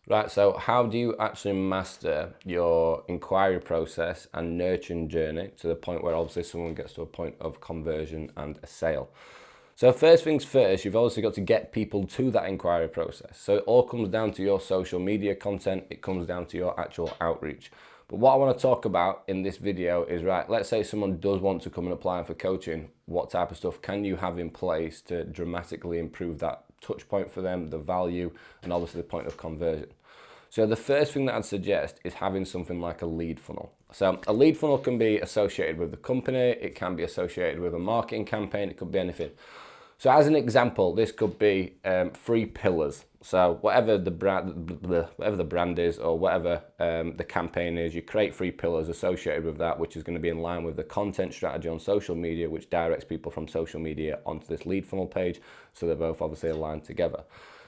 Right, so how do you actually master your inquiry process and nurturing journey to the point where obviously someone gets to a point of conversion and a sale? So first things first, you've obviously got to get people to that inquiry process. So it all comes down to your social media content, it comes down to your actual outreach. But what I want to talk about in this video is, right, let's say someone does want to come and apply for coaching. What type of stuff can you have in place to dramatically improve that touch point for them, the value, and obviously the point of conversion? So the first thing that I'd suggest is having something like a lead funnel. So a lead funnel can be associated with the company, it can be associated with a marketing campaign, it could be anything. So as an example, this could be 3 pillars. So whatever the brand is, or whatever the campaign is, you create 3 pillars associated with that, which is going to be in line with the content strategy on social media, which directs people from social media onto this lead funnel page. So they're both obviously aligned together.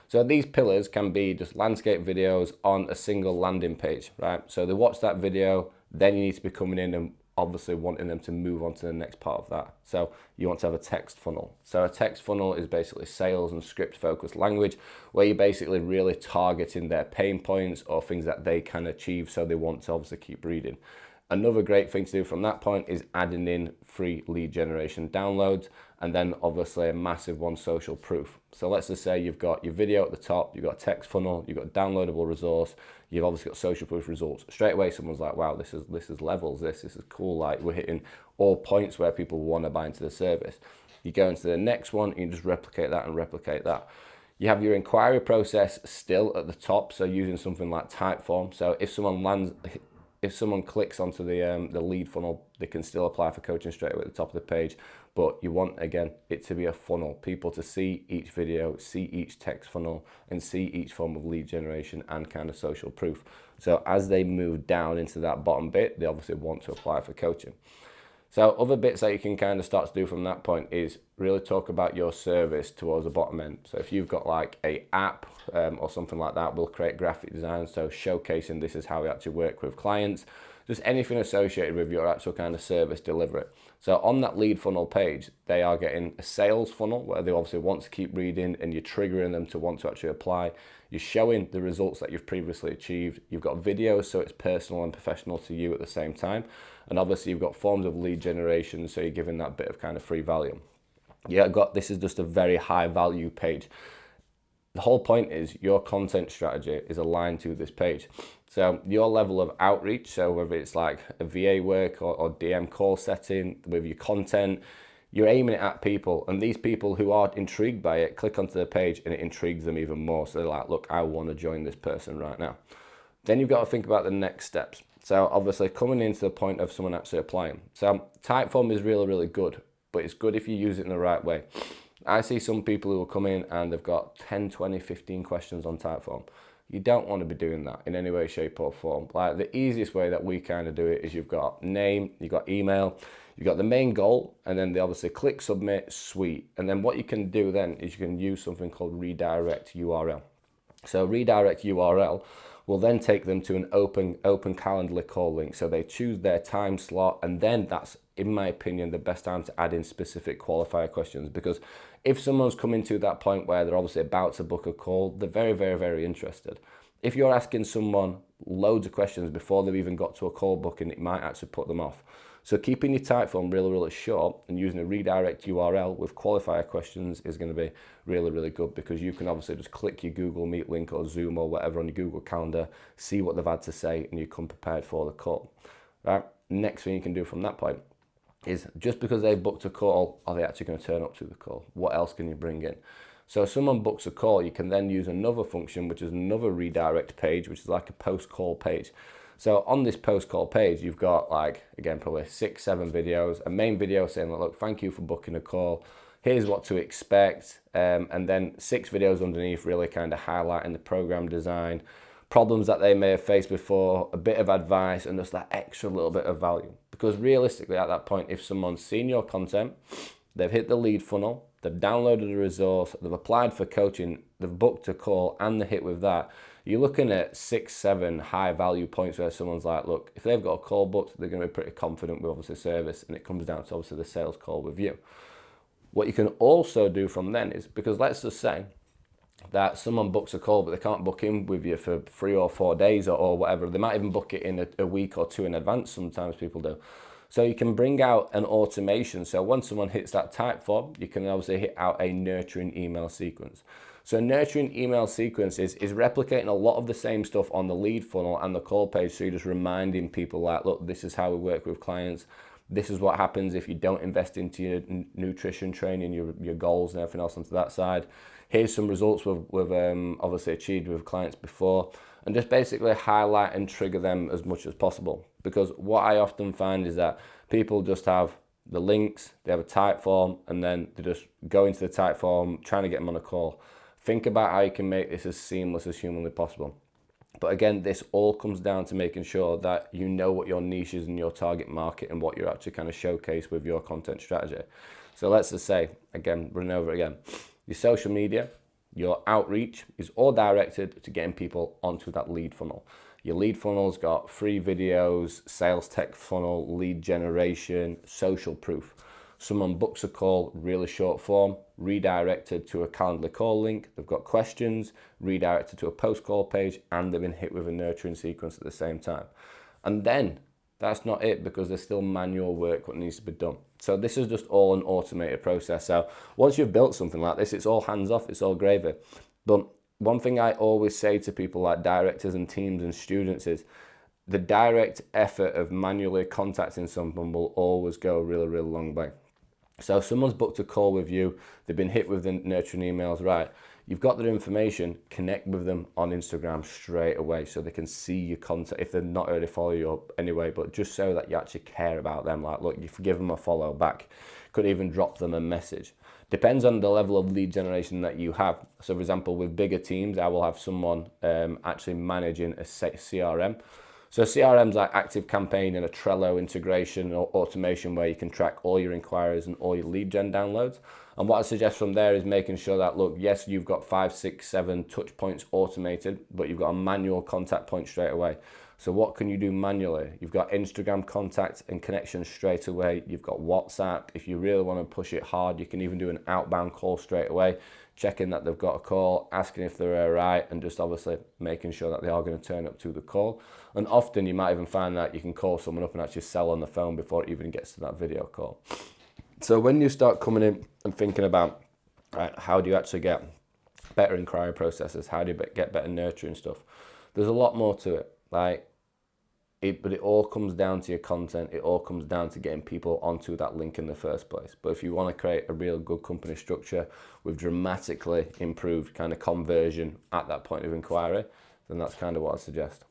So these pillars can be just landscape videos on a single landing page, right? So they watch that video, then you need to be coming in and obviously wanting them to move on to the next part of that. So you want to have a text funnel. So a text funnel is basically sales and script focused language, where you're basically really targeting their pain points or things that they can achieve, so they want to obviously keep reading. Another great thing to do from that point is adding in free lead generation downloads, and then obviously a massive one, social proof. So let's just say you've got your video at the top, you've got a text funnel, you've got a downloadable resource, you've obviously got social proof results. Straight away someone's like, wow, this is levels, this is cool, like we're hitting all points where people want to buy into the service. You go into the next one, you can just replicate that and replicate that. You have your inquiry process still at the top, so using something like Typeform. So if someone clicks onto the lead funnel, they can still apply for coaching straight away at the top of the page. But you want, again, it to be a funnel. People to see each video, see each text funnel, and see each form of lead generation and kind of social proof. So as they move down into that bottom bit, they obviously want to apply for coaching. So other bits that you can kind of start to do from that point is really talk about your service towards the bottom end. So if you've got like a app or something like that, we'll create graphic design. So showcasing this is how we actually work with clients, just anything associated with your actual kind of service delivery. So on that lead funnel page, they are getting a sales funnel where they obviously want to keep reading, and you're triggering them to want to actually apply. You're showing the results that you've previously achieved. You've got videos, so it's personal and professional to you at the same time. And obviously you've got forms of lead generation, so you're giving that bit of kind of free value. This is just a very high value page. The whole point is your content strategy is aligned to this page. So your level of outreach, so whether it's like a VA work or DM call setting with your content, you're aiming it at people, and these people who are intrigued by it click onto the page and it intrigues them even more. So they're like, look, I want to join this person right now. Then you've got to think about the next steps. So obviously coming into the point of someone actually applying. So Typeform is really, really good, but it's good if you use it in the right way. I see some people who will come in and they've got 10, 20, 15 questions on Typeform. You don't want to be doing that in any way, shape or form. Like the easiest way that we kind of do it is you've got name, you've got email, you've got the main goal, and then they obviously click submit, sweet. And then what you can do then is you can use something called redirect URL. So redirect URL will then take them to an open Calendly call link. So they choose their time slot, and then that's, in my opinion, the best time to add in specific qualifier questions, because if someone's coming to that point where they're obviously about to book a call, they're very, very, very interested. If you're asking someone loads of questions before they've even got to a call booking, it might actually put them off. So keeping your Typeform really, really short and using a redirect URL with qualifier questions is going to be really, really good, because you can obviously just click your Google Meet link or Zoom or whatever on your Google Calendar, see what they've had to say, and you come prepared for the call. Right? Next thing you can do from that point is, just because they booked a call, are they actually going to turn up to the call? What else can you bring in? So if someone books a call, you can then use another function, which is another redirect page, which is like a post-call page. So on this post-call page, you've got like, again, probably 6, 7 videos, a main video saying, look, thank you for booking a call. Here's what to expect. And then 6 videos underneath really kind of highlighting the program design, problems that they may have faced before, a bit of advice, and just that extra little bit of value. Because realistically at that point, if someone's seen your content, they've hit the lead funnel, they've downloaded a resource, they've applied for coaching, they've booked a call, and they hit with that, you're looking at 6, 7 high value points where someone's like, look, if they've got a call booked, they're going to be pretty confident with obviously service, and it comes down to obviously the sales call with you. What you can also do from then is, because let's just say that someone books a call, but they can't book in with you for 3 or 4 days or whatever. They might even book it in a week or two in advance. Sometimes people do. So you can bring out an automation. So once someone hits that type form, you can obviously hit out a nurturing email sequence. So nurturing email sequence is replicating a lot of the same stuff on the lead funnel and the call page. So you're just reminding people like, look, this is how we work with clients. This is what happens if you don't invest into your nutrition training, your goals and everything else onto that side. Here's some results we've obviously achieved with clients before, and just basically highlight and trigger them as much as possible. Because what I often find is that people just have the links, they have a type form, and then they just go into the type form, trying to get them on a call. Think about how you can make this as seamless as humanly possible. But again, this all comes down to making sure that you know what your niche is in your target market and what you're actually kind of showcase with your content strategy. So let's just say, again, run over again, your social media, your outreach is all directed to getting people onto that lead funnel. Your lead funnel's got free videos, sales tech funnel, lead generation, social proof. Someone books a call, really short form, redirected to a Calendly call link. They've got questions, redirected to a post-call page, and they've been hit with a nurturing sequence at the same time. And then that's not it, because there's still manual work what needs to be done. So this is just all an automated process. So once you've built something like this, it's all hands off, it's all gravy. But one thing I always say to people like directors and teams and students is the direct effort of manually contacting someone will always go a really, really long way. So if someone's booked a call with you, they've been hit with the nurturing emails, right? You've got their information, connect with them on Instagram straight away so they can see your content, if they're not already follow you up anyway, but just so that you actually care about them. Like, look, you give them a follow back, could even drop them a message. Depends on the level of lead generation that you have. So for example, with bigger teams, I will have someone actually managing a CRM. So CRM's like Active Campaign and a Trello integration or automation where you can track all your inquiries and all your lead gen downloads. And what I suggest from there is making sure that, look, yes, you've got 5, 6, 7 touch points automated, but you've got a manual contact point straight away. So what can you do manually? You've got Instagram contact and connections straight away. You've got WhatsApp. If you really want to push it hard, you can even do an outbound call straight away, checking that they've got a call, asking if they're all right, and just obviously making sure that they are going to turn up to the call. And often you might even find that you can call someone up and actually sell on the phone before it even gets to that video call. So when you start coming in and thinking about, right, how do you actually get better inquiry processes? How do you get better nurturing stuff? There's a lot more to it. But it all comes down to your content. It all comes down to getting people onto that link in the first place. But if you want to create a real good company structure with dramatically improved kind of conversion at that point of inquiry, then that's kind of what I suggest.